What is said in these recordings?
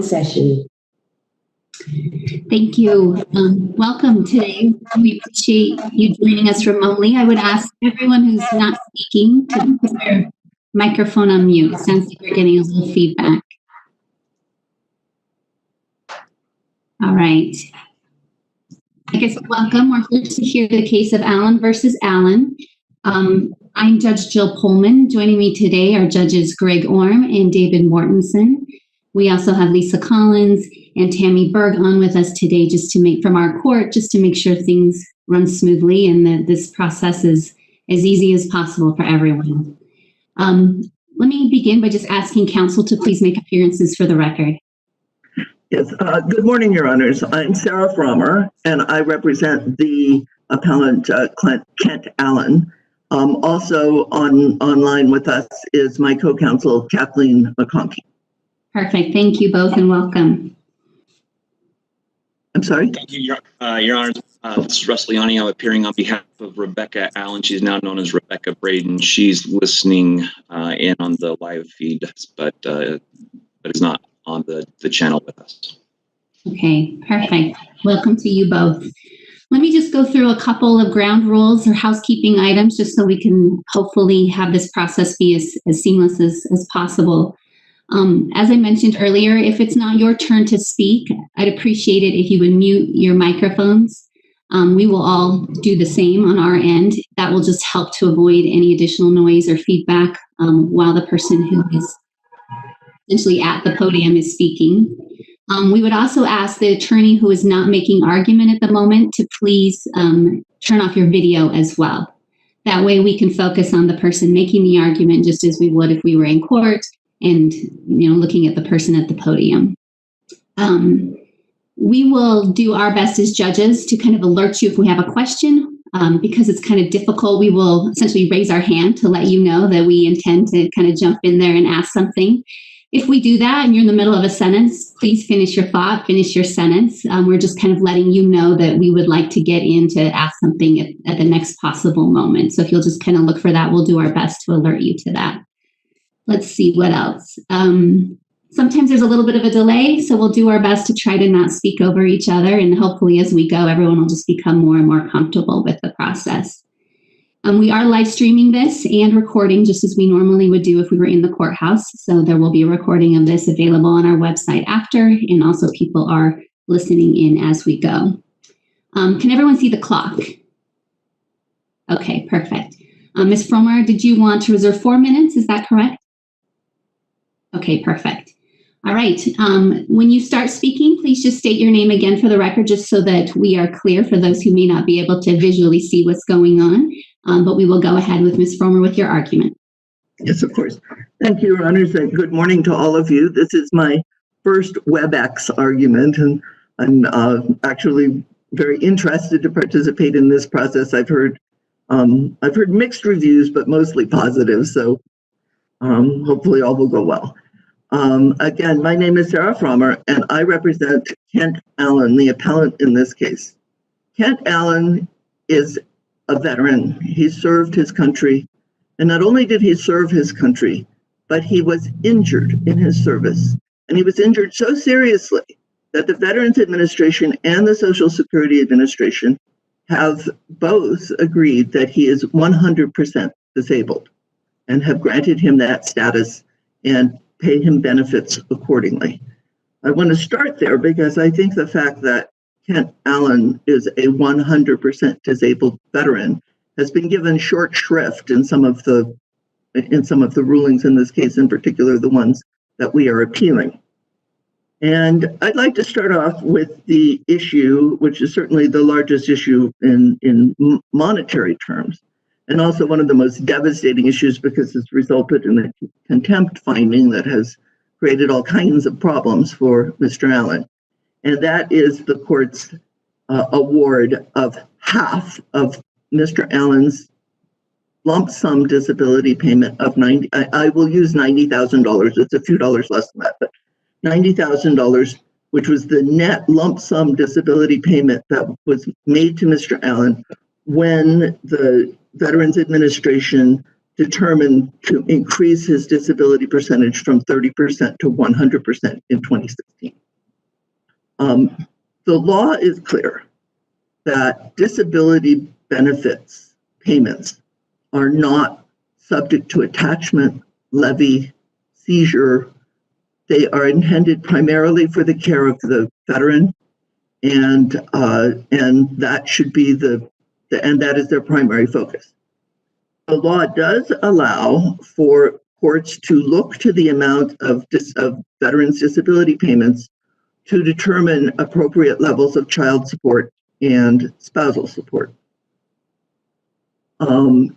session. Thank you. Welcome today. We appreciate you joining us remotely. I would ask everyone who's not speaking to put their microphone on mute. It sounds like we're getting a little feedback. All right. I guess welcome. We're here to hear the case of Allen versus Allen. I'm Judge Jill Pullman. Joining me today are Judges Greg Orm and David Mortensen. We also have Lisa Collins and Tammy Berg on with us today just to make from our court, just to make sure things run smoothly and that this process is as easy as possible for everyone. Let me begin by just asking counsel to please make appearances for the record. Yes, good morning, Your Honors. I'm SARA PFROMMER, and I represent the appellant Kent Allen. Also online with us is my co-counsel, Kathleen McConkie. Perfect. Thank you both and welcome. I'm sorry? Thank you, Your Honor. This is Russell YAUNEY. I'm appearing on behalf of Rebecca Allen. She's now known as Rebecca Braden. She's listening in on the live feed, but is not on the channel with us. Okay, perfect. Welcome to you both. Let me just go through a couple of ground rules or housekeeping items just so we can hopefully have this process be as seamless as possible. As I mentioned earlier, if it's not your turn to speak, I'd appreciate it if you would mute your microphones. We will all do the same on our end. That will just help to avoid any additional noise or feedback while the person who is essentially at the podium is speaking. We would also ask the attorney who is not making argument at the moment to please turn off your video as well. That way we can focus on the person making the argument just as we would if we were in court and looking at the person at the podium. We will do our best as judges to kind of alert you if we have a question. Because it's kind of difficult, we will essentially raise our hand to let you know that we intend to kind of jump in there and ask something. If we do that and you're in the middle of a sentence, please finish your thought, finish your sentence. We're just kind of letting you know that we would like to get in to ask something at the next possible moment. So if you'll just kind of look for that, we'll do our best to alert you to that. Let's see what else. Sometimes there's a little bit of a delay, so we'll do our best to try to not speak over each other. And hopefully as we go, everyone will just become more and more comfortable with the process. We are live streaming this and recording just as we normally would do if we were in the courthouse. So there will be a recording of this available on our website after, and also people are listening in as we go. Can everyone see the clock? Okay, perfect. Ms. PFROMMER, did you want to reserve 4 minutes? Is that correct? Okay, perfect. All right. When you start speaking, please just state your name again for the record, just so that we are clear for those who may not be able to visually see what's going on. But we will go ahead with Ms. PFROMMER with your argument. Yes, of course. Thank you, Your Honors, and good morning to all of you. This is my first Webex argument, and I'm actually very interested to participate in this process. I've heard mixed reviews, but mostly positive, so hopefully all will go well. Again, my name is SARA PFROMMER, and I represent Kent Allen, the appellant in this case. Kent Allen is a veteran. He served his country, and not only did he serve his country, but he was injured in his service. And he was injured so seriously that the Veterans Administration and the Social Security Administration have both agreed that he is 100% disabled and have granted him that status and pay him benefits accordingly. I want to start there because I think the fact that Kent Allen is a 100% disabled veteran has been given short shrift in some of the rulings in this case, in particular the ones that we are appealing. And I'd like to start off with the issue, which is certainly the largest issue in monetary terms, and also one of the most devastating issues because it's resulted in a contempt finding that has created all kinds of problems for Mr. Allen. And that is the court's award of half of Mr. Allen's lump sum disability payment of I will use $90,000. It's a few dollars less than that, but $90,000, which was the net lump sum disability payment that was made to Mr. Allen when the Veterans Administration determined to increase his disability percentage from 30% to 100% in 2016. The law is clear that disability benefits payments are not subject to attachment, levy, seizure. They are intended primarily for the care of the veteran, and that should be and that is their primary focus. The law does allow for courts to look to the amount of veterans' disability payments to determine appropriate levels of child support and spousal support. And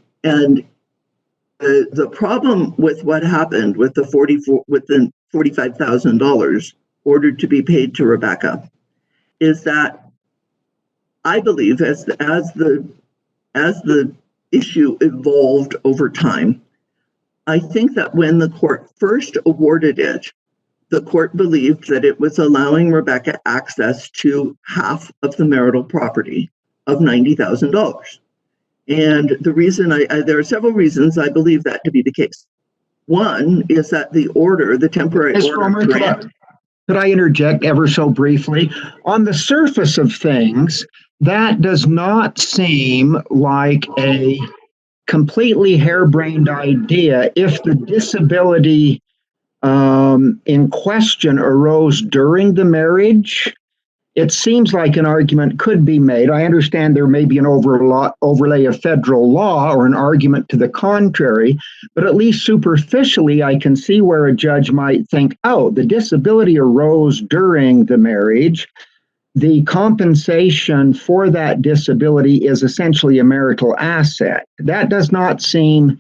the problem with what happened with the $45,000 ordered to be paid to Rebecca is that I believe as the issue evolved over time, I think that when the court first awarded it, the court believed that it was allowing Rebecca access to half of the marital property of $90,000. And the reason there are several reasons I believe that to be the case. One is that the temporary Ms. order. Frommer, could I interject ever so briefly? On the surface of things, that does not seem like a completely harebrained idea if the disability in question arose during the marriage. It seems like an argument could be made. I understand there may be an overlay of federal law or an argument to the contrary, but at least superficially, I can see where a judge might think, oh, the disability arose during the marriage. The compensation for that disability is essentially a marital asset. That does not seem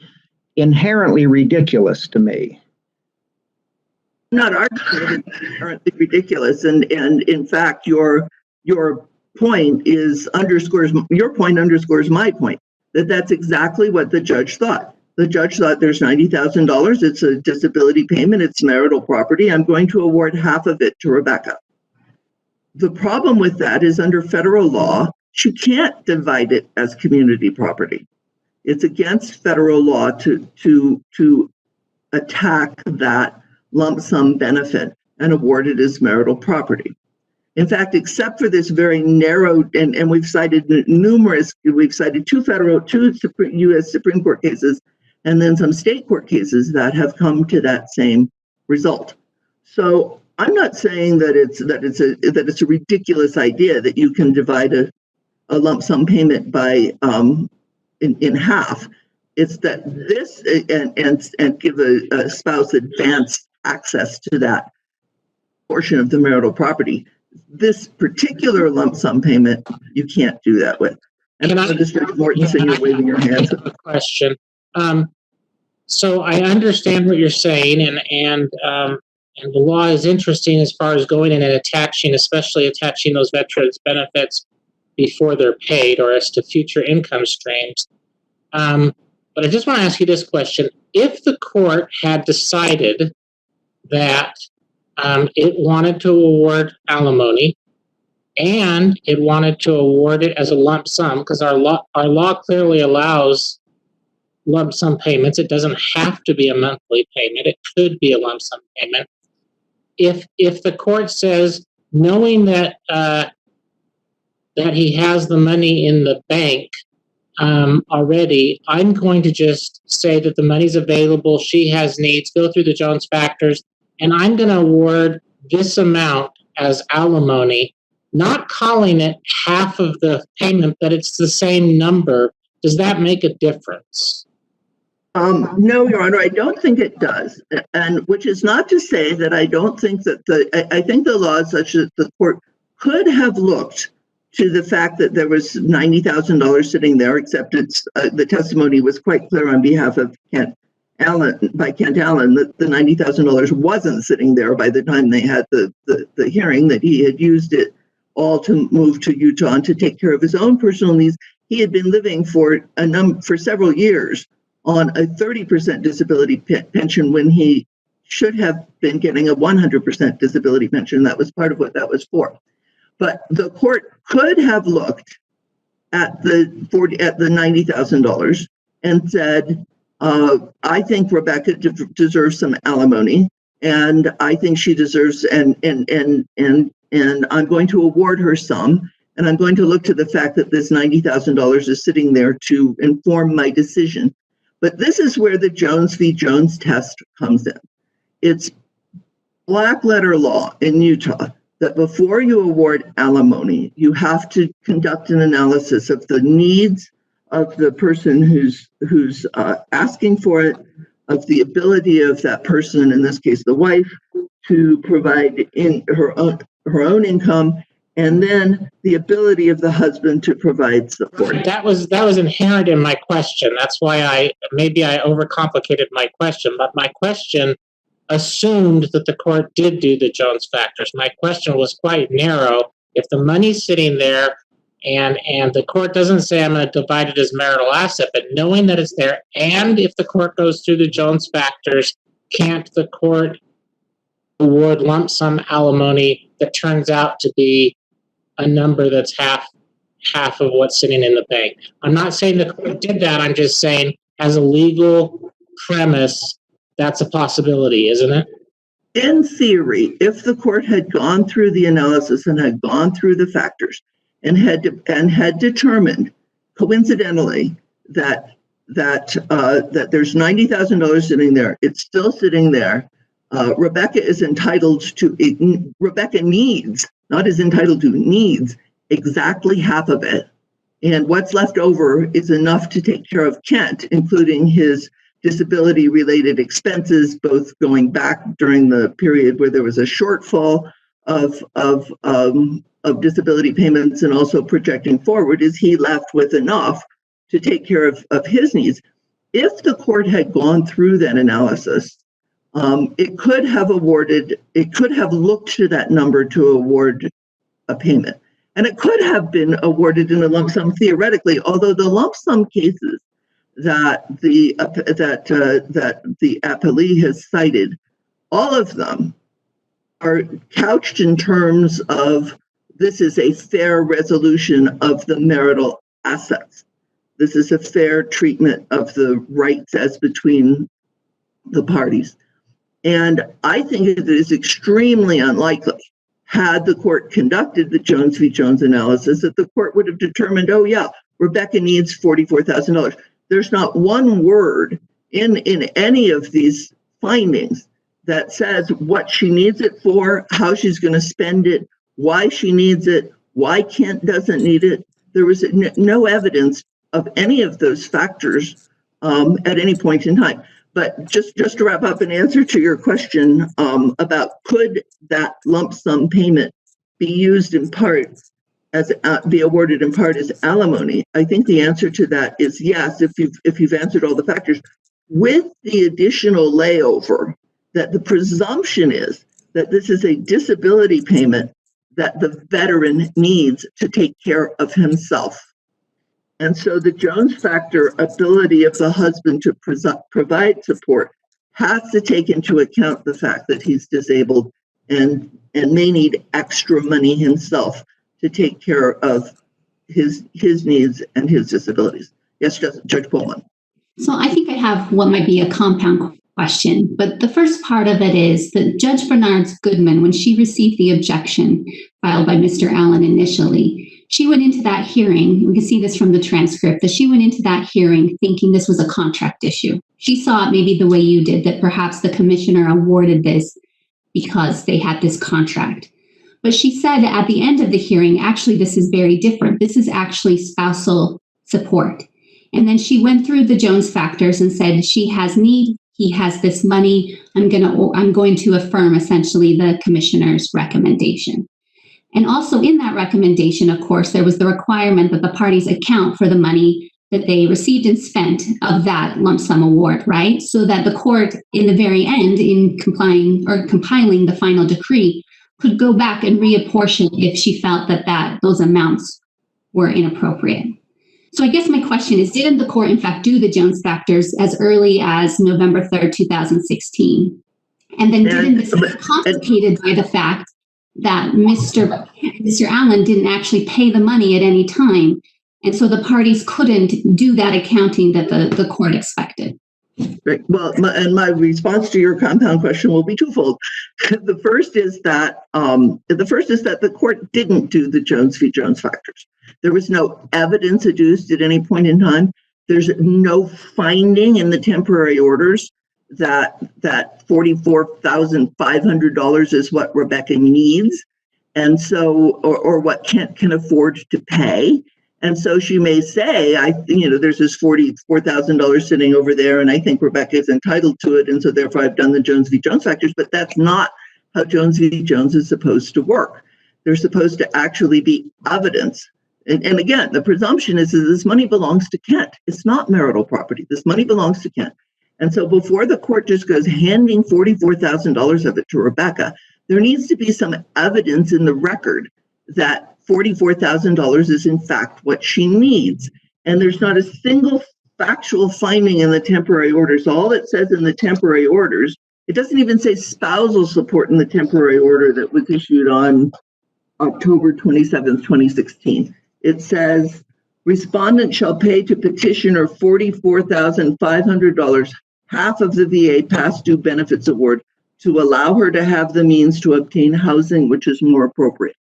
inherently ridiculous to me. Not arguing it's inherently ridiculous, and in fact, your point underscores my point that that's exactly what the judge thought. The judge thought there's $90,000. It's a disability payment. It's marital property. I'm going to award half of it to Rebecca. The problem with that is under federal law, she can't divide it as community property. It's against federal law to attack that lump sum benefit and award it as marital property. In fact, except for this very narrow, and we've cited two U.S. Supreme Court cases and then some state court cases that have come to that same result. So I'm not saying that it's a ridiculous idea that you can divide a lump sum payment by in half. It's that this and give a spouse advanced access to that portion of the marital property. This particular lump sum payment, you can't do that with. And Mr. Mortensen, you're waving your hands. A question. So I understand what you're saying, and the law is interesting as far as going in and especially attaching those veterans' benefits before they're paid or as to future income streams. But I just want to ask you this question. If the court had decided that it wanted to award alimony and it wanted to award it as a lump sum, because our law clearly allows lump sum payments. It doesn't have to be a monthly payment. It could be a lump sum payment. If the court says, knowing that he has the money in the bank already, I'm going to just say that the money's available, she has needs, go through the Jones factors, and I'm going to award this amount as alimony, not calling it half of the payment, but it's the same number. Does that make a difference? No, Your Honor, I don't think it does. And which is not to say that I don't think that I think the law is such that the court could have looked to the fact that there was $90,000 sitting there, except the testimony was quite clear on behalf of Kent Allen that the $90,000 wasn't sitting there by the time they had the hearing, that he had used it all to move to Utah and to take care of his own personal needs. He had been living for several years on a 30% disability pension when he should have been getting a 100% disability pension. That was part of what that was for. But the court could have looked at the $90,000 and said, I think Rebecca deserves some alimony, and I think she deserves, and I'm going to award her some, and I'm going to look to the fact that this $90,000 is sitting there to inform my decision. But this is where the Jones v. Jones test comes in. It's black letter law in Utah that before you award alimony, you have to conduct an analysis of the needs of the person who's asking for it, of the ability of that person, in this case the wife, to provide in her own income, and then the ability of the husband to provide support. That was inherent in my question. That's why maybe I overcomplicated my question, but my question assumed that the court did do the Jones factors. My question was quite narrow. If the money's sitting there and the court doesn't say I'm going to divide it as marital asset, but knowing that it's there, and if the court goes through the Jones factors, can't the court award lump sum alimony that turns out to be a number that's half of what's sitting in the bank? I'm not saying the court did that. I'm just saying as a legal premise, that's a possibility, isn't it? In theory, if the court had gone through the analysis and had gone through the factors and had determined coincidentally that there's $90,000 sitting there, it's still sitting there. Rebecca needs, not is entitled to, needs exactly half of it. And what's left over is enough to take care of Kent, including his disability-related expenses, both going back during the period where there was a shortfall of disability payments, and also projecting forward, is he left with enough to take care of his needs. If the court had gone through that analysis, it could have looked to that number to award a payment. And it could have been awarded in a lump sum theoretically, although the lump sum cases that the appellee has cited, all of them are couched in terms of this is a fair resolution of the marital assets. This is a fair treatment of the rights as between the parties. And I think it is extremely unlikely, had the court conducted the Jones v. Jones analysis, that the court would have determined, oh yeah, Rebecca needs $44,000. There's not one word in any of these findings that says what she needs it for, how she's going to spend it, why she needs it, why Kent doesn't need it. There was no evidence of any of those factors at any point in time. But just to wrap up and answer to your question about could that lump sum payment be used in part as be awarded in part as alimony, I think the answer to that is yes, if you've answered all the factors, with the additional layover that the presumption is that this is a disability payment that the veteran needs to take care of himself. And so the Jones factor ability of the husband to provide support has to take into account the fact that he's disabled and may need extra money himself to take care of his needs and his disabilities. Yes, Judge Pullman. So I think I have what might be a compound question, but the first part of it is that Judge Bernard's Goodman, when she received the objection filed by Mr. Allen initially, she went into that hearing, we can see this from the transcript, that she went into that hearing thinking this was a contract issue. She saw it maybe the way you did, that perhaps the commissioner awarded this because they had this contract. But she said at the end of the hearing, actually, this is very different. This is actually spousal support. And then she went through the Jones factors and said she has need, he has this money. I'm going to affirm essentially the commissioner's recommendation. And also in that recommendation, of course, there was the requirement that the parties account for the money that they received and spent of that lump sum award, right? So that the court in the very end, in compiling the final decree, could go back and reapportion if she felt that those amounts were inappropriate. So I guess my question is, didn't the court in fact do the Jones factors as early as November 3rd, 2016? And then didn't this be complicated by the fact that Mr. Allen didn't actually pay the money at any time, and so the parties couldn't do that accounting that the court expected? Right. Well, my response to your compound question will be twofold. The first is that the court didn't do the Jones v. Jones factors. There was no evidence adduced at any point in time. There's no finding in the temporary orders that $44,500 is what Rebecca needs, and so or what Kent can afford to pay. And so she may say, there's this $44,000 sitting over there, and I think Rebecca is entitled to it, and so therefore I've done the Jones v. Jones factors. But that's not how Jones v. Jones is supposed to work. There's supposed to actually be evidence. And again, the presumption is that this money belongs to Kent. It's not marital property. This money belongs to Kent. And so before the court just goes handing $44,000 of it to Rebecca, there needs to be some evidence in the record that $44,000 is in fact what she needs. And there's not a single factual finding in the temporary orders. All it says in the temporary orders, it doesn't even say spousal support in the temporary order that was issued on October 27th, 2016. It says, respondent shall pay to petitioner $44,500, half of the VA past due benefits award, to allow her to have the means to obtain housing which is more appropriate.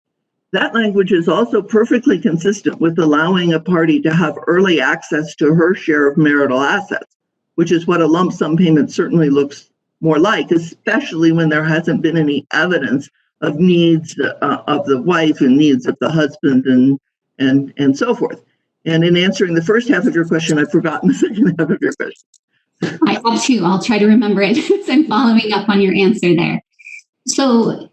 That language is also perfectly consistent with allowing a party to have early access to her share of marital assets, which is what a lump sum payment certainly looks more like, especially when there hasn't been any evidence of needs of the wife and needs of the husband and so forth. And in answering the first half of your question, I've forgotten the second half of your question. I have too. I'll try to remember it as I'm following up on your answer there. So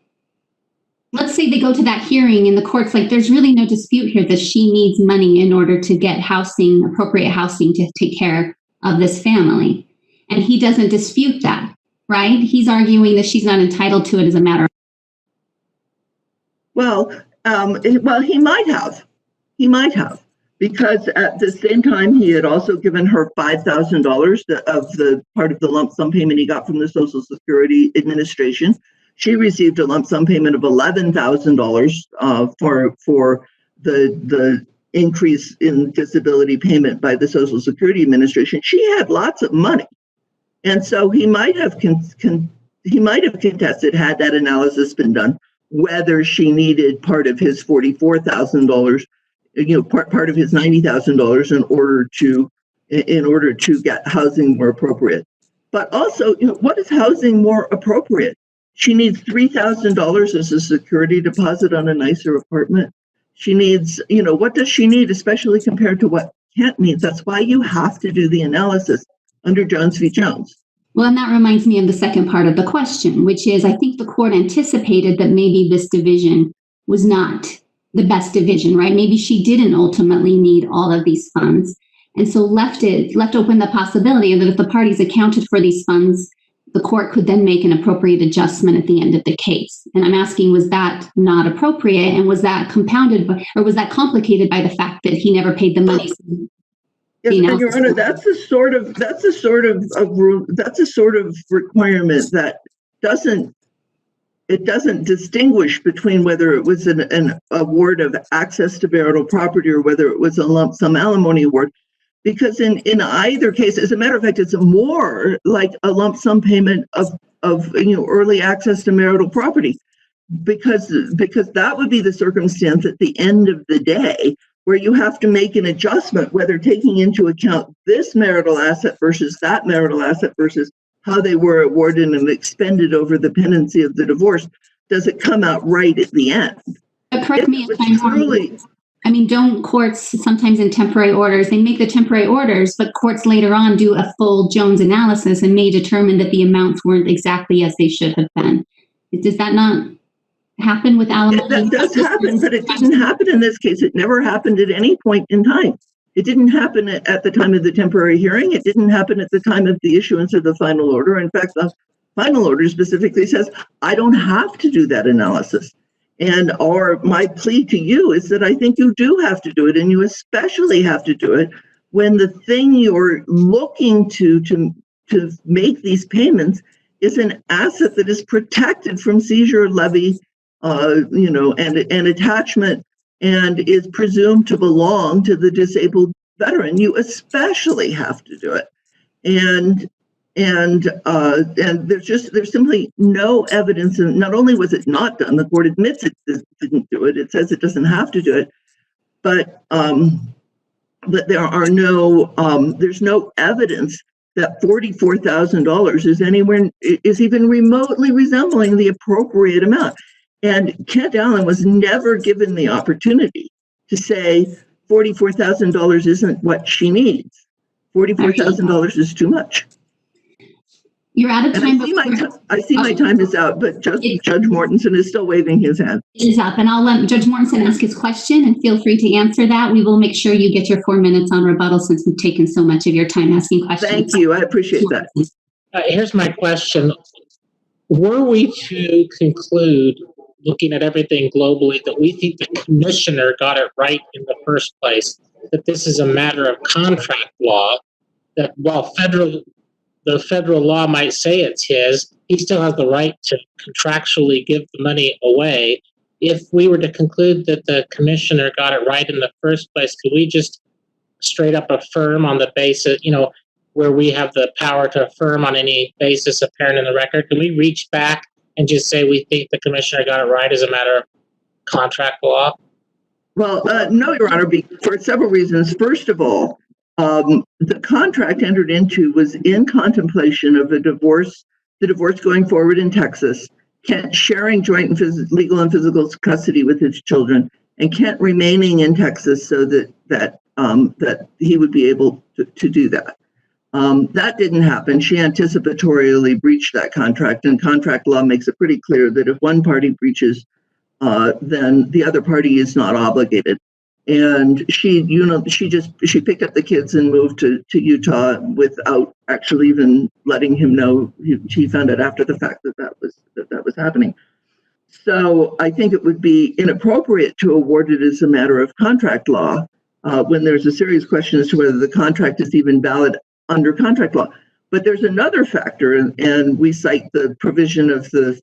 let's say they go to that hearing and the court's like, there's really no dispute here that she needs money in order to get housing, appropriate housing to take care of this family. And he doesn't dispute that, right? He's arguing that she's not entitled to it as a matter of. Well, he might have. He might have. Because at the same time, he had also given her $5,000 of the part of the lump sum payment he got from the Social Security Administration. She received a lump sum payment of $11,000 for the increase in disability payment by the Social Security Administration. She had lots of money, and so he might have contested, had that analysis been done, whether she needed part of his $44,000. Part of his $90,000 in order to get housing more appropriate. But also, what is housing more appropriate? She needs $3,000 as a security deposit on a nicer apartment. She needs, what does she need, especially compared to what Kent needs? That's why you have to do the analysis under Jones v. Jones. Well, and that reminds me of the second part of the question, which is, I think the court anticipated that maybe this division was not the best division, right? Maybe she didn't ultimately need all of these funds. And so left open the possibility that if the parties accounted for these funds, the court could then make an appropriate adjustment at the end of the case. And I'm asking, was that not appropriate? And was that compounded or was that complicated by the fact that he never paid the money? Yes, and Your Honor, that's a sort of requirement that doesn't distinguish between whether it was an award of access to marital property or whether it was a lump sum alimony award, because in either case, as a matter of fact, it's more like a lump sum payment of early access to marital property, because that would be the circumstance at the end of the day where you have to make an adjustment, whether taking into account this marital asset versus that marital asset versus how they were awarded and expended over the pendency of the divorce. Does it come out right at the end? But correct me if I'm wrong. I mean, don't courts sometimes in temporary orders, they make the temporary orders, but courts later on do a full Jones analysis and may determine that the amounts weren't exactly as they should have been. Does that not happen with alimony? That does happen, but it didn't happen in this case. It never happened at any point in time. It didn't happen at the time of the temporary hearing. It didn't happen at the time of the issuance of the final order. In fact, the final order specifically says, I don't have to do that analysis. And my plea to you is that I think you do have to do it, and you especially have to do it when the thing you're looking to make these payments is an asset that is protected from seizure, levy, and attachment, and is presumed to belong to the disabled veteran. You especially have to do it. And And there's simply no evidence. And not only was it not done, the court admits it didn't do it. It says it doesn't have to do it, but there are no there's no evidence that $44,000 is even remotely resembling the appropriate amount. And Kent Allen was never given the opportunity to say $44,000 isn't what she needs. $44,000 is too much. You're out of time. I see my time is out, but Judge Mortensen is still waving his hand. It is up, and I'll let Judge Mortensen ask his question, and feel free to answer that. We will make sure you get your 4 minutes on rebuttal since we've taken so much of your time asking questions. Thank you. I appreciate that. Here's my question. Were we to conclude, looking at everything globally, that we think the commissioner got it right in the first place, that this is a matter of contract law, that while the federal law might say it's his, he still has the right to contractually give the money away. If we were to conclude that the commissioner got it right in the first place, could we just straight up affirm on the basis, where we have the power to affirm on any basis apparent in the record? Can we reach back and just say we think the commissioner got it right as a matter of contract law? Well, no, Your Honor, for several reasons. First of all, the contract entered into was in contemplation of the divorce going forward in Texas, Kent sharing joint and legal and physical custody with his children, and Kent remaining in Texas so that he would be able to do that. That didn't happen. She anticipatorily breached that contract, and contract law makes it pretty clear that if one party breaches, then the other party is not obligated. And she picked up the kids and moved to Utah without actually even letting him know. She found out after the fact that was happening. So I think it would be inappropriate to award it as a matter of contract law when there's a serious question as to whether the contract is even valid under contract law. But there's another factor, and we cite the provision of the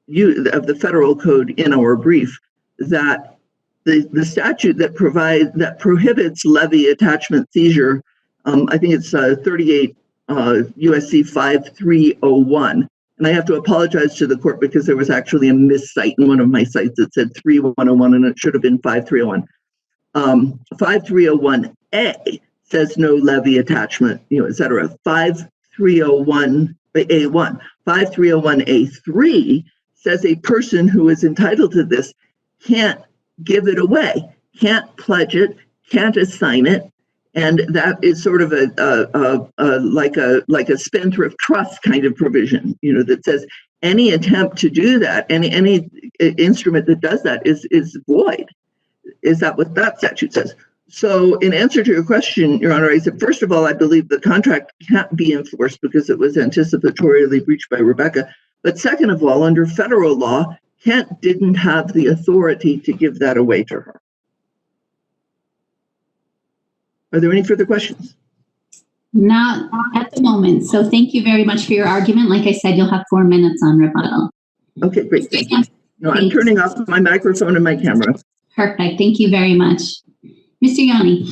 the federal code in our brief, that the statute that prohibits levy attachment seizure, I think it's 38 USC 5301. And I have to apologize to the court because there was actually a miscite in one of my sites that said 3101 and it should have been 5301. 5301A says no levy attachment, et cetera. 5301A1. 5301A3 says a person who is entitled to this can't give it away, can't pledge it, can't assign it, and that is sort of like a spendthrift trust kind of provision, that says any attempt to do that, any instrument that does that is void. Is that what that statute says? So in answer to your question, Your Honor, I said, first of all, I believe the contract can't be enforced because it was anticipatorily breached by Rebecca. But second of all, under federal law, Kent didn't have the authority to give that away to her. Are there any further questions? Not at the moment. So thank you very much for your argument. Like I said, you'll have 4 minutes on rebuttal. Okay, great. Thank you. No, I'm turning off my microphone and my camera. Perfect. Thank you very much. Mr. Yauney.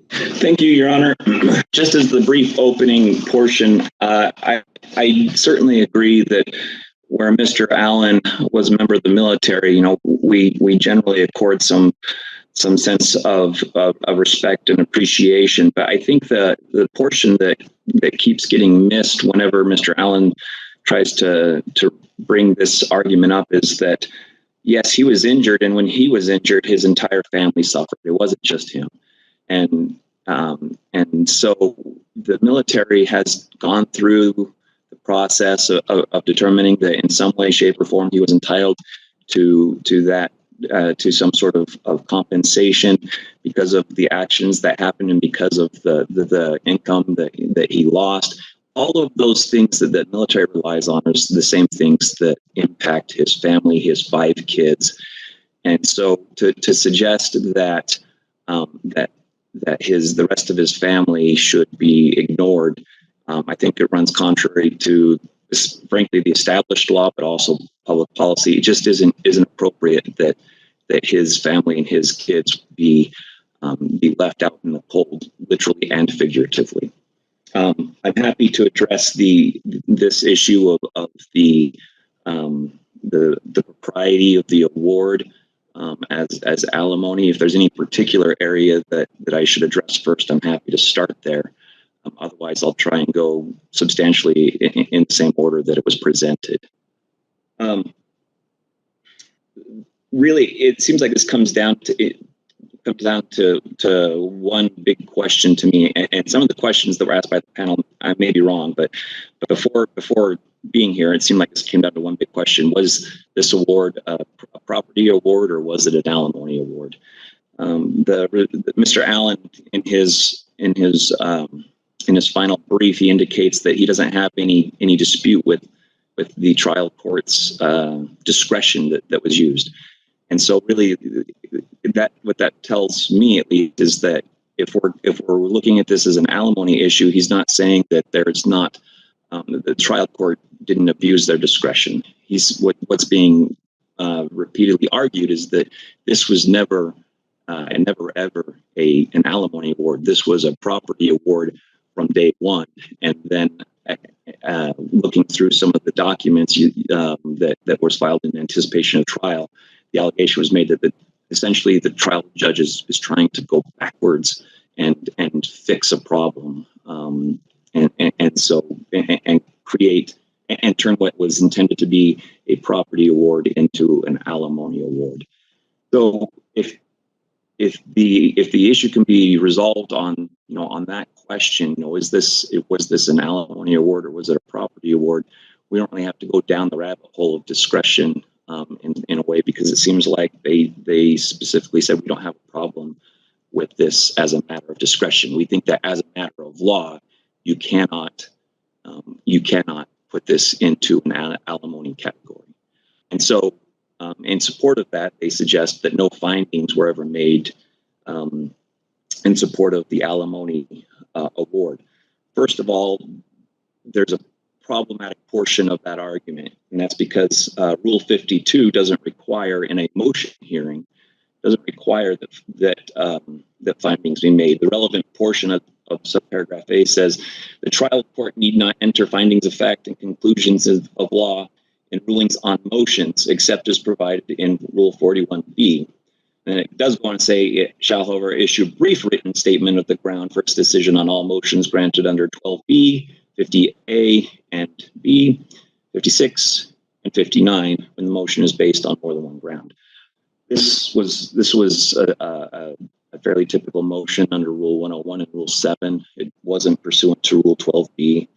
Thank you, Your Honor. Just as the brief opening portion, I certainly agree that where Mr. Allen was a member of the military, we generally accord some sense of respect and appreciation. But I think the portion that keeps getting missed whenever Mr. Allen tries to bring this argument up is that, yes, he was injured, and when he was injured, his entire family suffered. It wasn't just him. And so the military has gone through the process of determining that in some way, shape, or form he was entitled to that, to some sort of compensation because of the actions that happened and because of the income that he lost. All of those things that the military relies on are the same things that impact his family, his 5 kids. And so to suggest that the rest of his family should be ignored, I think it runs contrary to, frankly, the established law, but also public policy. It just isn't appropriate that his family and his kids be be left out in the cold, literally and figuratively. I'm happy to address this issue of the propriety of the award as alimony. If there's any particular area that I should address first, I'm happy to start there. Otherwise, I'll try and go substantially in the same order that it was presented. Really, it seems like this comes down to one big question to me, and some of the questions that were asked by the panel, I may be wrong, but before being here, it seemed like this came down to one big question: was this award a property award, or was it an alimony award? Mr. Allen, in his final brief, he indicates that he doesn't have any dispute with the trial court's discretion that was used. And so really what that tells me, at least, is that if we're looking at this as an alimony issue, he's not saying that there's not the trial court didn't abuse their discretion. What's being repeatedly argued is that this was never and never ever an alimony award. This was a property award from day one. And then looking through some of the documents that was filed in anticipation of trial, the allegation was made that essentially the trial judge is trying to go backwards and fix a problem, and create and turn what was intended to be a property award into an alimony award. So if the issue can be resolved on that question, was this an alimony award or was it a property award? We don't really have to go down the rabbit hole of discretion in a way, because it seems like they specifically said we don't have a problem with this as a matter of discretion. We think that as a matter of law, you cannot put this into an alimony category. And so in support of that, they suggest that no findings were ever made in support of the alimony award. First of all, there's a problematic portion of that argument, and that's because Rule 52 doesn't require, in a motion hearing, doesn't require that findings be made. The relevant portion of subparagraph A says the trial court need not enter findings of fact and conclusions of law in rulings on motions, except as provided in Rule 41B. And it does go on to say it shall, however, issue a brief written statement of the ground for its decision on all motions granted under 12B, 50A and B, 56 and 59 when the motion is based on more than one ground. This was a fairly typical motion under Rule 101 and Rule 7. It wasn't pursuant to Rule 12B.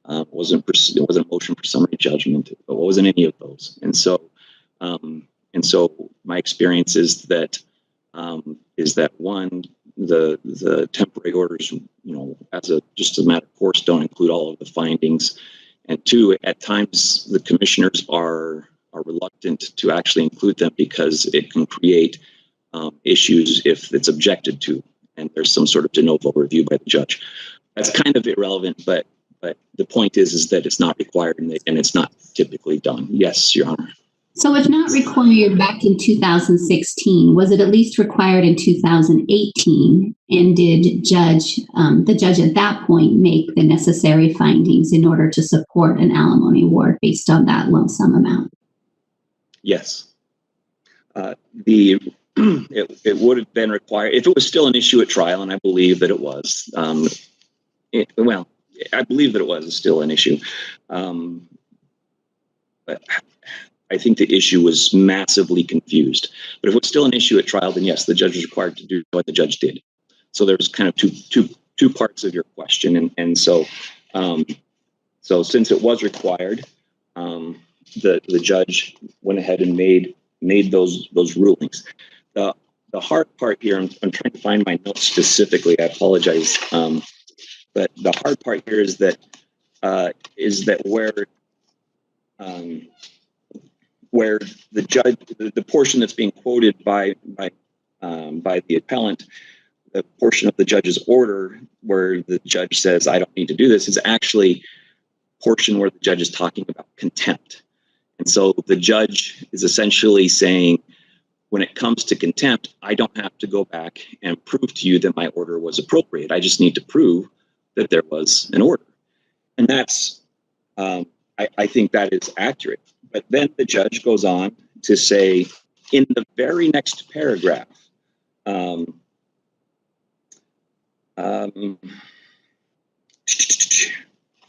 It wasn't a motion for summary judgment. It wasn't any of those. And so my experience is that one, the temporary orders, as just a matter of course, don't include all of the findings, and two, at times the commissioners are reluctant to actually include them because it can create issues if it's objected to, and there's some sort of de novo review by the judge. That's kind of irrelevant, but the point is that it's not required and it's not typically done. Yes, Your Honor. So if not required back in 2016, was it at least required in 2018? And did the judge at that point make the necessary findings in order to support an alimony award based on that lump sum amount? Yes. It would have been required if it was still an issue at trial, and I believe that it was. I believe that it was still an issue. But I think the issue was massively confused. But if it was still an issue at trial, then yes, the judge was required to do what the judge did. So there's kind of two parts of your question, and so since it was required, the judge went ahead and made those rulings. The hard part here, I'm trying to find my notes specifically. I apologize, but the hard part here is that where the judge, the portion that's being quoted by the appellant, the portion of the judge's order where the judge says, I don't need to do this, is actually a portion where the judge is talking about contempt. And so the judge is essentially saying, When it comes to contempt, I don't have to go back and prove to you that my order was appropriate. I just need to prove that there was an order. And that's, I think that is accurate. But then the judge goes on to say in the very next paragraph,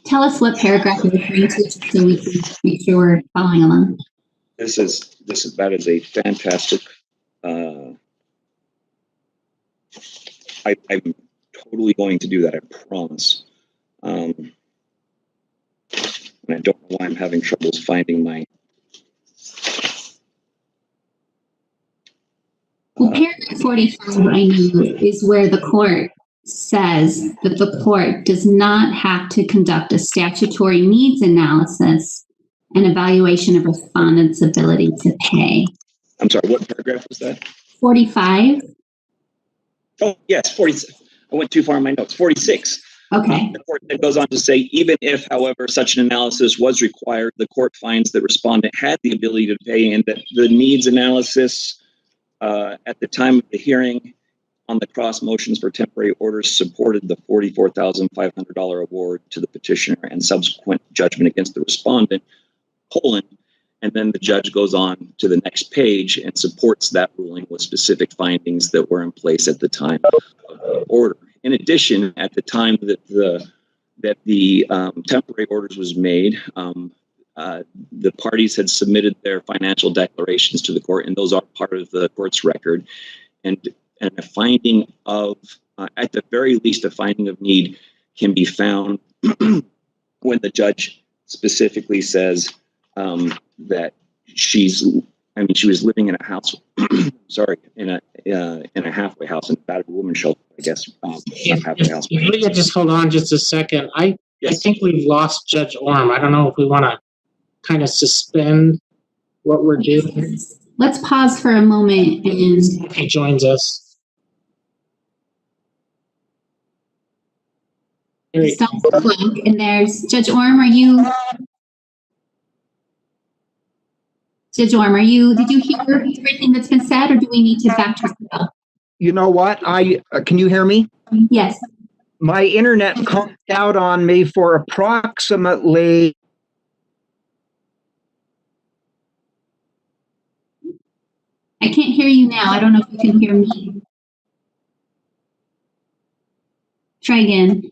Tell us what paragraph you're referring to, just so we can make sure we're following along. That is a fantastic. I'm totally going to do that. I promise. And I don't know why I'm having troubles finding my. Well, paragraph 45, I know, is where the court says that the court does not have to conduct a statutory needs analysis and evaluation of respondents' ability to pay. I'm sorry, what paragraph was that? 45. Oh, yes, 46. I went too far in my notes. 46. Okay. The court then goes on to say, even if, however, such an analysis was required, the court finds that respondent had the ability to pay and that the needs analysis at the time of the hearing on the cross motions for temporary orders supported the $44,500 award to the petitioner and subsequent judgment against the respondent, and then the judge goes on to the next page and supports that ruling with specific findings that were in place at the time of the order. In addition, at the time that the temporary orders was made, the parties had submitted their financial declarations to the court, and those are part of the court's record. And a finding of, at the very least, a finding of need can be found when the judge specifically says that she was living in a house, in a halfway house, in a battered woman shelter, I guess. Halfway house. If you could just hold on just a second. I think we've lost Judge Orm. I don't know if we want to kind of suspend what we're doing. Let's pause for a moment and He joins us. stop the clock. And there's Judge Orm. Are you? Judge Orm, did you hear everything that's been said, or do we need to backtrack it up? You know what? Can you hear me? Yes. My internet conked out on me for approximately. I can't hear you now. I don't know if you can hear me. Try again.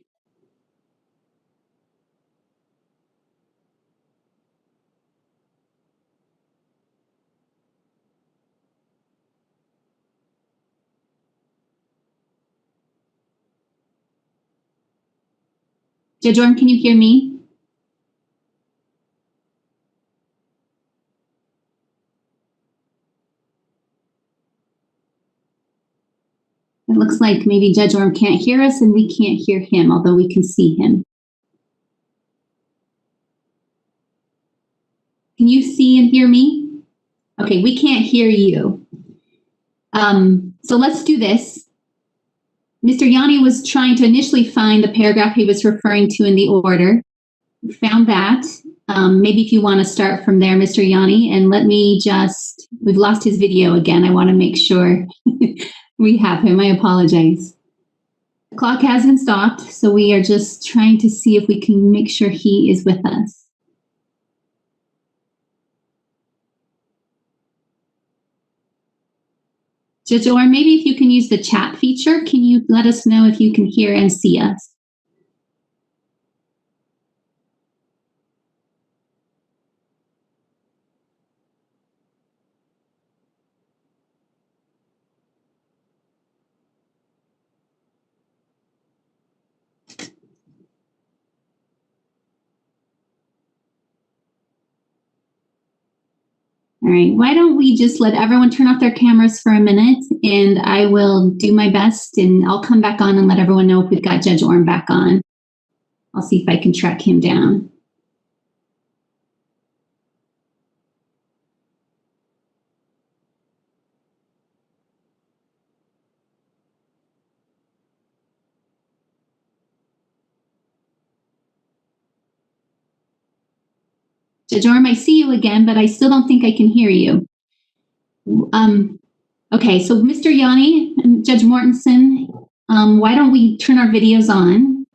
Judge Orm, can you hear me? It looks like maybe Judge Orm can't hear us and we can't hear him, although we can see him. Can you see and hear me? Okay, we can't hear you. So let's do this. Mr. YAUNEY was trying to initially find the paragraph he was referring to in the order. We found that. Maybe if you want to start from there, Mr. YAUNEY, and we've lost his video again. I want to make sure we have him. I apologize. The clock has been stopped, so we are just trying to see if we can make sure he is with us. Judge Orm, maybe if you can use the chat feature, can you let us know if you can hear and see us? All right, why don't we just let everyone turn off their cameras for a minute, and I will do my best, and I'll come back on and let everyone know if we've got Judge Orm back on. I'll see if I can track him down. Judge Orm, I see you again, but I still don't think I can hear you. Okay, so Mr. Yanni and Judge Mortensen, why don't we turn our videos on?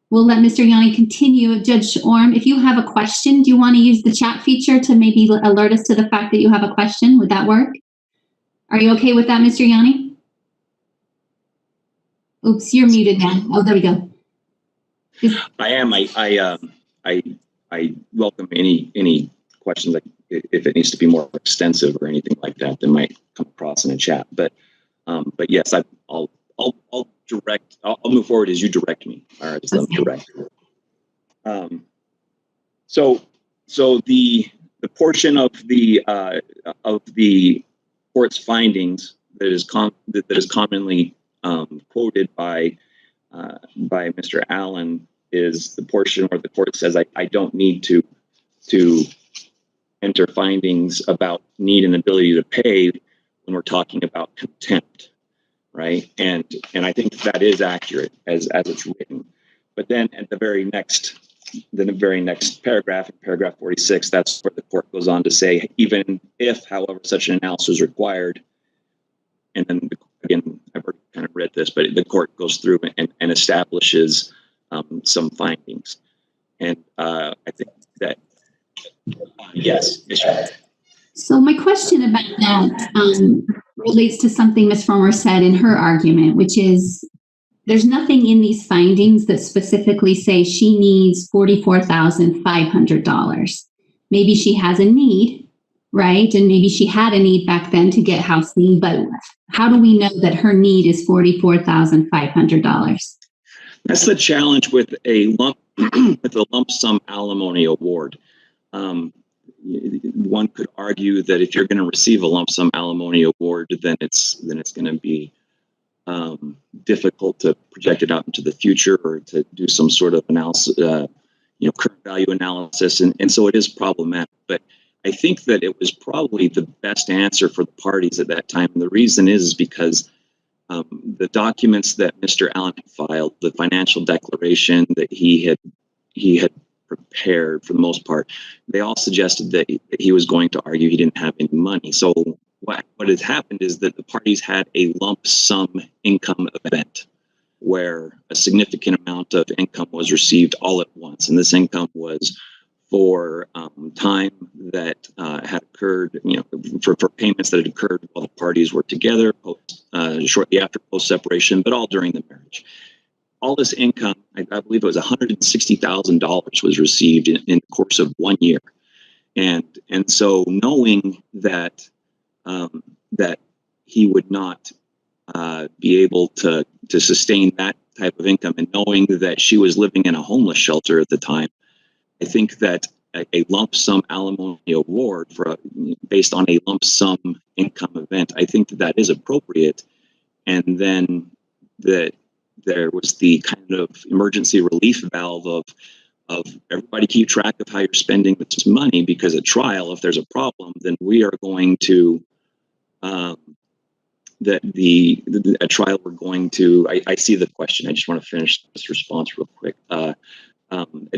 We'll let Mr. Yanni continue. Judge Orm, if you have a question, do you want to use the chat feature to maybe alert us to the fact that you have a question? Would that work? Are you okay with that, Mr. Yanni? Oops, you're muted now. Oh, there we go. I am. I welcome any questions, like if it needs to be more extensive or anything like that might come across in a chat. But yes, I'll move forward as you direct me. All right, so okay. Direct. So the portion of the court's findings that is commonly quoted by Mr. Allen is the portion where the court says I don't need to enter findings about need and ability to pay when we're talking about contempt, right? And I think that is accurate as it's written. But then at the very next paragraph, in paragraph 46, that's where the court goes on to say, even if, however, such an analysis is required, and then again, I've already kind of read this, but the court goes through and establishes some findings. And I think that, yes. So my question about that relates to something Ms. Frommer said in her argument, which is there's nothing in these findings that specifically say she needs $44,500. Maybe she has a need, right? And maybe she had a need back then to get housing, but how do we know that her need is $44,500? That's the challenge with a lump sum alimony award. One could argue that if you're going to receive a lump sum alimony award, then it's going to be difficult to project it out into the future or to do some sort of analysis, current value analysis, and so it is problematic. But I think that it was probably the best answer for the parties at that time, and the reason is because the documents that Mr. Allen filed, the financial declaration that he had prepared for the most part, they all suggested that he was going to argue he didn't have any money. So what has happened is that the parties had a lump sum income event where a significant amount of income was received all at once. And this income was for time that had occurred, for payments that had occurred while the parties were together, shortly after post-separation, but all during the marriage. All this income, I believe it was $160,000 was received in the course of 1 year. And so knowing that that he would not be able to sustain that type of income, and knowing that she was living in a homeless shelter at the time, I think that a lump sum alimony award based on a lump sum income event, I think that is appropriate. And then that there was the kind of emergency relief valve of everybody keep track of how you're spending this money, because at trial, if there's a problem, then we are going to at trial we're going to. I see the question. I just want to finish this response real quick. At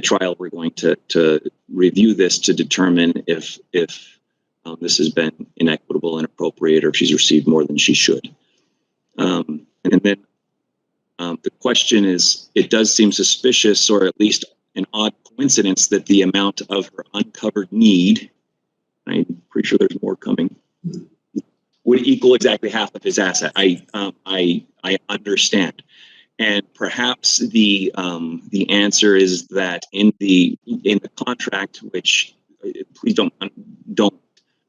trial, we're going to review this to determine if this has been inequitable, inappropriate, or if she's received more than she should. And then the question is, it does seem suspicious, or at least an odd coincidence, that the amount of her uncovered need, I'm pretty sure there's more coming, would equal exactly half of his asset. I understand. And perhaps the answer is that in the contract, which please don't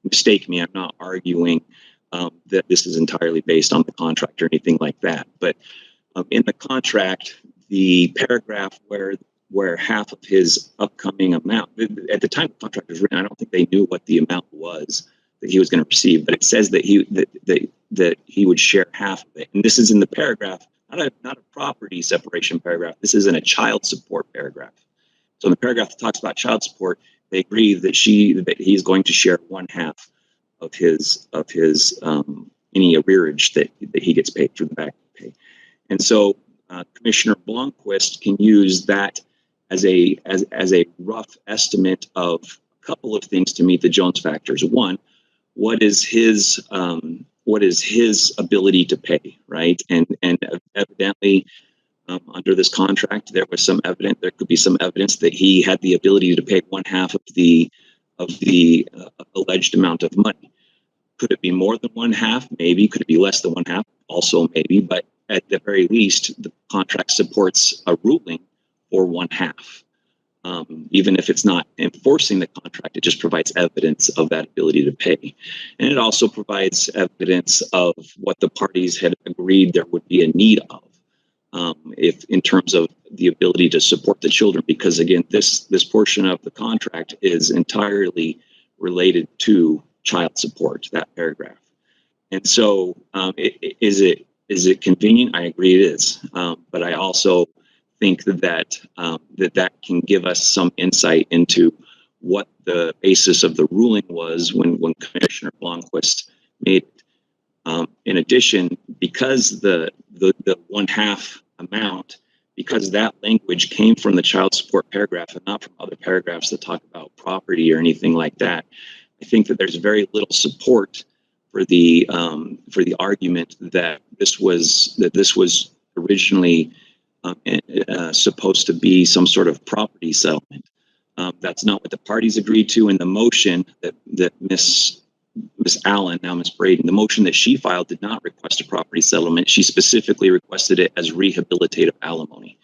mistake me, I'm not arguing that this is entirely based on the contract or anything like that. But in the contract, the paragraph where half of his upcoming amount, at the time the contract was written, I don't think they knew what the amount was that he was going to receive, but it says that he would share half of it. And this is in the paragraph. Not a property separation paragraph. This is in a child support paragraph. So in the paragraph that talks about child support, they agree that he's going to share 1/2 of his any arrearage that he gets paid for the back pay. And so Commissioner Blomquist can use that as a rough estimate of a couple of things to meet the Jones factors. One, what is his his ability to pay, right? And evidently, under this contract, there was some evidence. There could be some evidence that he had the ability to pay one half of the alleged amount of money. Could it be more than one half? Maybe. Could it be less than one half? Also maybe. But at the very least, the contract supports a ruling for one half. Even if it's not enforcing the contract, it just provides evidence of that ability to pay. And it also provides evidence of what the parties had agreed there would be a need of, if in terms of the ability to support the children, because again, this portion of the contract is entirely related to child support, that paragraph. And so is it convenient? I agree it is. But I also think that that can give us some insight into what the basis of the ruling was when Commissioner Blomquist made it. In addition, because the one half amount, because that language came from the child support paragraph and not from other paragraphs that talk about property or anything like that, I think that there's very little support for the argument that this was originally supposed to be some sort of property settlement. That's not what the parties agreed to in the motion that Miss Allen, now Miss Braden, the motion that she filed did not request a property settlement. She specifically requested it as rehabilitative alimony.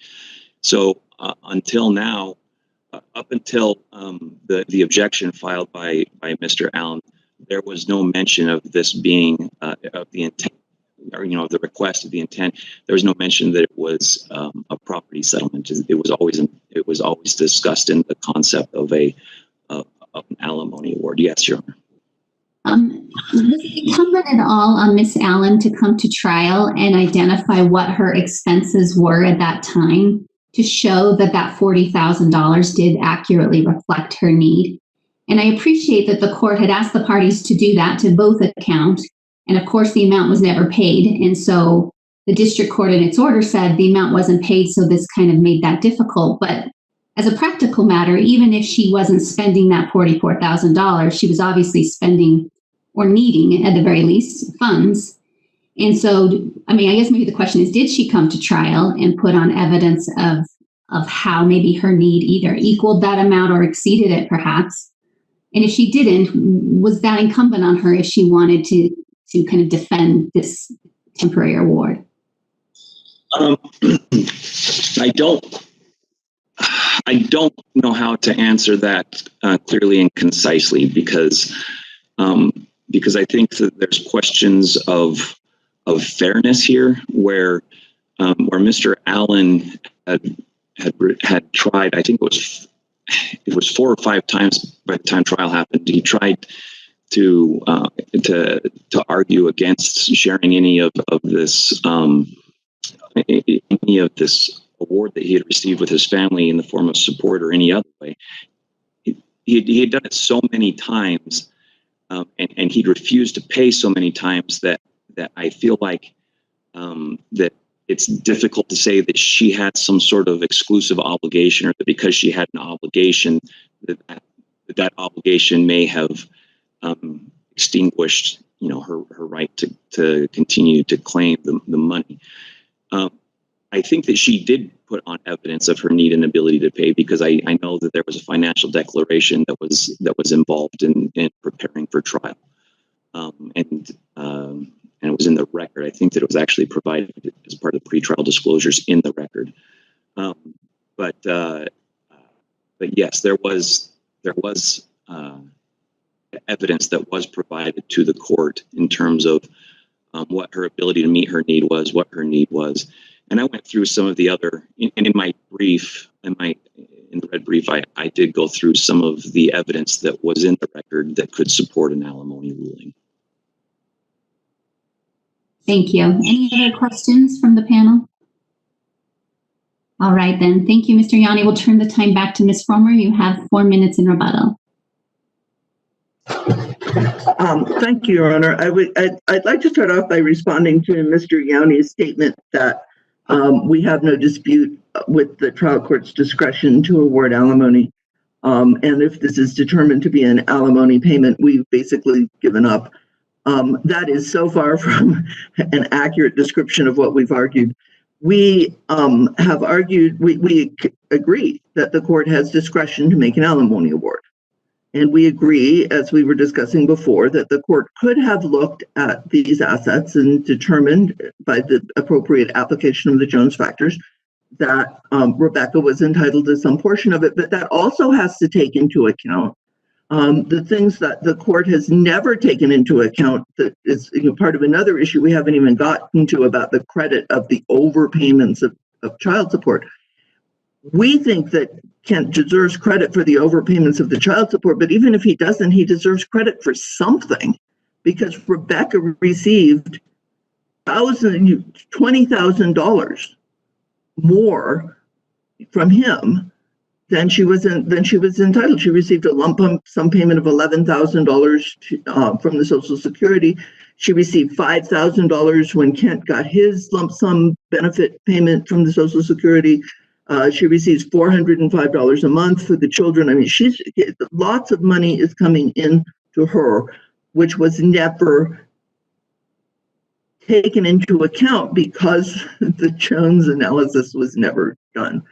So until now, up until the objection filed by Mr. Allen, there was no mention of this being of the intent, or the request of the intent. There was no mention that it was a property settlement. It was always discussed in the concept of an alimony award. Yes, Your Honor. Was it incumbent at all on Miss Allen to come to trial and identify what her expenses were at that time to show that $40,000 did accurately reflect her need? And I appreciate that the court had asked the parties to do that to both accounts. And of course, the amount was never paid. And so the district court in its order said the amount wasn't paid. So this kind of made that difficult. But as a practical matter, even if she wasn't spending that $44,000, she was obviously spending or needing, at the very least, funds. And so, I guess maybe the question is, did she come to trial and put on evidence of how maybe her need either equaled that amount or exceeded it, perhaps? And if she didn't, was that incumbent on her if she wanted to kind of defend this temporary award? I don't know how to answer that clearly and concisely, because I think that there's questions of fairness here, where Mr. Allen had tried. I think it was 4 or 5 times by the time trial happened. He tried to argue against sharing any of this award that he had received with his family in the form of support or any other way. He had done it so many times, and he'd refused to pay so many times that I feel like that it's difficult to say that she had some sort of exclusive obligation, or that because she had an obligation that obligation may have extinguished her right to continue to claim the money. I think that she did put on evidence of her need and ability to pay, because I know that there was a financial declaration that was involved in preparing for trial, and it was in the record. I think that it was actually provided as part of the pretrial disclosures in the record. But yes, there was evidence that was provided to the court in terms of what her ability to meet her need was, what her need was. And I went through some of the other, and in my brief, in the red brief, I did go through some of the evidence that was in the record that could support an alimony ruling. Thank you. Any other questions from the panel? All right, then. Thank you, Mr. Yauney. We'll turn the time back to Ms. Frommer. You have 4 minutes in rebuttal. Thank you, Your Honor. I'd like to start off by responding to Mr. Yauney's statement that we have no dispute with the trial court's discretion to award alimony. And if this is determined to be an alimony payment, we've basically given up That is so far from an accurate description of what we've argued. We have argued, we agree that the court has discretion to make an alimony award. And we agree, as we were discussing before, that the court could have looked at these assets and determined by the appropriate application of the Jones factors that Rebecca was entitled to some portion of it, but that also has to take into account the things that the court has never taken into account, that is part of another issue we haven't even gotten to about the credit of the overpayments of child support. We think that Kent deserves credit for the overpayments of the child support, but even if he doesn't, he deserves credit for something, because Rebecca received $20,000 more from him than she was entitled. She received a lump sum payment of $11,000 from the Social Security. She received $5,000 when Kent got his lump sum benefit payment from the Social Security. She receives $405 a month for the children. I mean, lots of money is coming in to her, which was never taken into account because the Jones analysis was never done.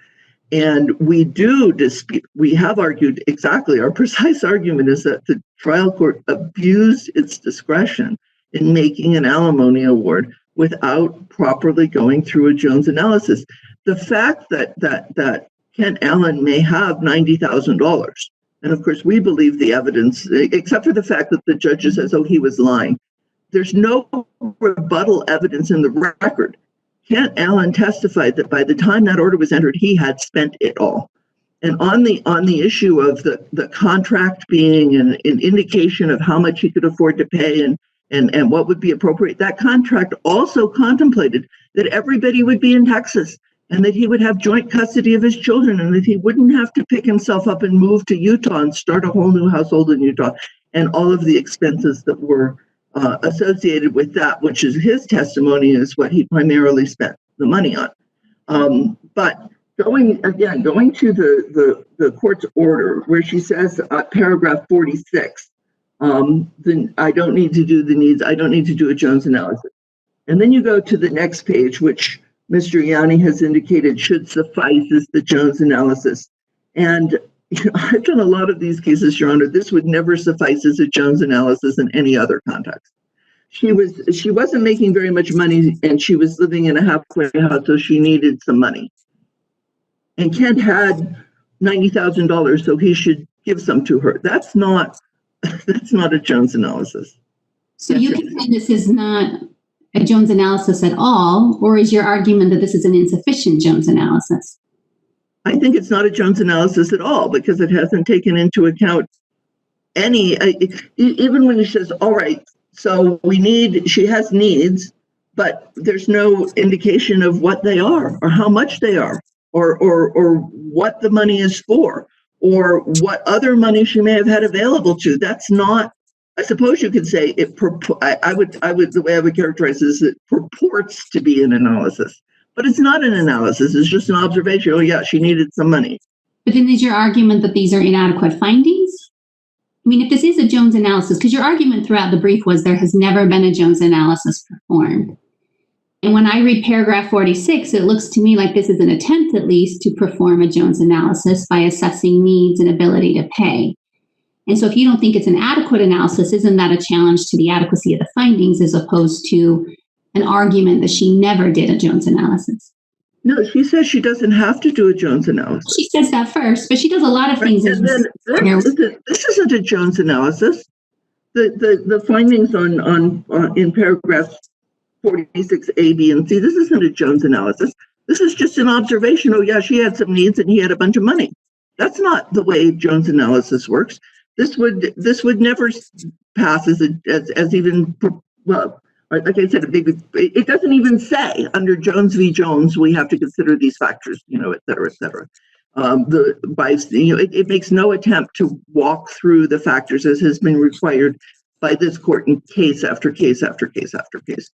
And we do dispute, we have argued exactly, our precise argument is that the trial court abused its discretion in making an alimony award without properly going through a Jones analysis. The fact that Kent Allen may have $90,000, and of course we believe the evidence, except for the fact that the judge says, oh, he was lying. There's no rebuttal evidence in the record. Kent Allen testified that by the time that order was entered, he had spent it all. And on the issue of the contract being an indication of how much he could afford to pay and what would be appropriate, that contract also contemplated that everybody would be in Texas and that he would have joint custody of his children and that he wouldn't have to pick himself up and move to Utah and start a whole new household in Utah, and all of the expenses that were associated with that, which is his testimony, is what he primarily spent the money on. But going to the court's order, where she says, paragraph 46, then I don't need to do the needs, I don't need to do a Jones analysis. And then you go to the next page, which Mr. Yauney has indicated should suffice as the Jones analysis. And I've done a lot of these cases, Your Honor. This would never suffice as a Jones analysis in any other context. She wasn't making very much money, and she was living in a halfway house, so she needed some money. And Kent had $90,000, so he should give some to her. That's not a Jones analysis. So you can say this is not a Jones analysis at all, or is your argument that this is an insufficient Jones analysis? I think it's not a Jones analysis at all, because it hasn't taken into account any, even when she says, all right, so she has needs, but there's no indication of what they are or how much they are or what the money is for or what other money she may have had available to. That's not, I suppose you could say the way I would characterize this, it purports to be an analysis. But it's not an analysis, it's just an observation. Oh yeah, she needed some money. But then is your argument that these are inadequate findings? I mean, if this is a Jones analysis, because your argument throughout the brief was there has never been a Jones analysis performed. And when I read paragraph 46, it looks to me like this is an attempt at least to perform a Jones analysis by assessing needs and ability to pay. And so if you don't think it's an adequate analysis, isn't that a challenge to the adequacy of the findings as opposed to an argument that she never did a Jones analysis? No, she says she doesn't have to do a Jones analysis. She says that first, but she does a lot of things. Right, and then this isn't a Jones analysis. The findings in paragraph 46 A, B, and C, this isn't a Jones analysis. This is just an observation. Oh yeah, she had some needs and he had a bunch of money. That's not the way Jones analysis works. This would never pass as even, well, like I said, it doesn't even say under Jones v. Jones, we have to consider these factors, et cetera, et cetera. It makes no attempt to walk through the factors as has been required by this court in case after case after case after case.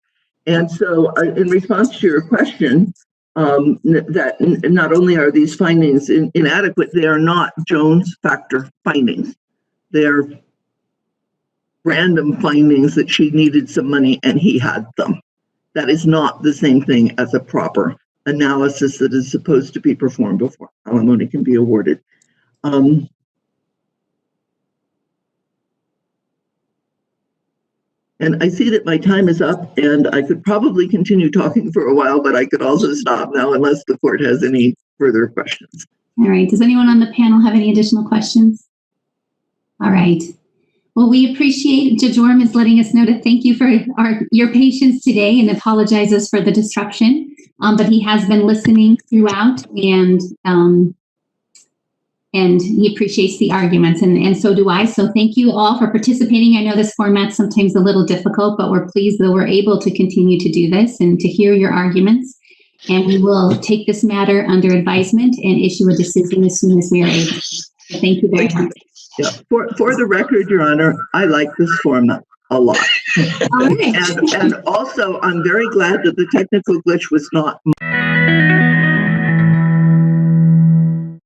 And so in response to your question, that not only are these findings inadequate, they are not Jones factor findings. They're random findings that she needed some money and he had them. That is not the same thing as a proper analysis that is supposed to be performed before alimony can be awarded. And I see that my time is up, and I could probably continue talking for a while, but I could also stop now unless the court has any further questions. All right. Does anyone on the panel have any additional questions? All right. Well, we appreciate Judge Orm is letting us know to thank you for your patience today and apologizes for the disruption. But he has been listening throughout, and he appreciates the arguments, and so do I. So thank you all for participating. I know this format's sometimes a little difficult, but we're pleased that we're able to continue to do this and to hear your arguments. And we will take this matter under advisement and issue a decision as soon as we are able. So thank you very much. Yeah. For the record, Your Honor, I like this format a lot. All right. And also, I'm very glad that the technical glitch was not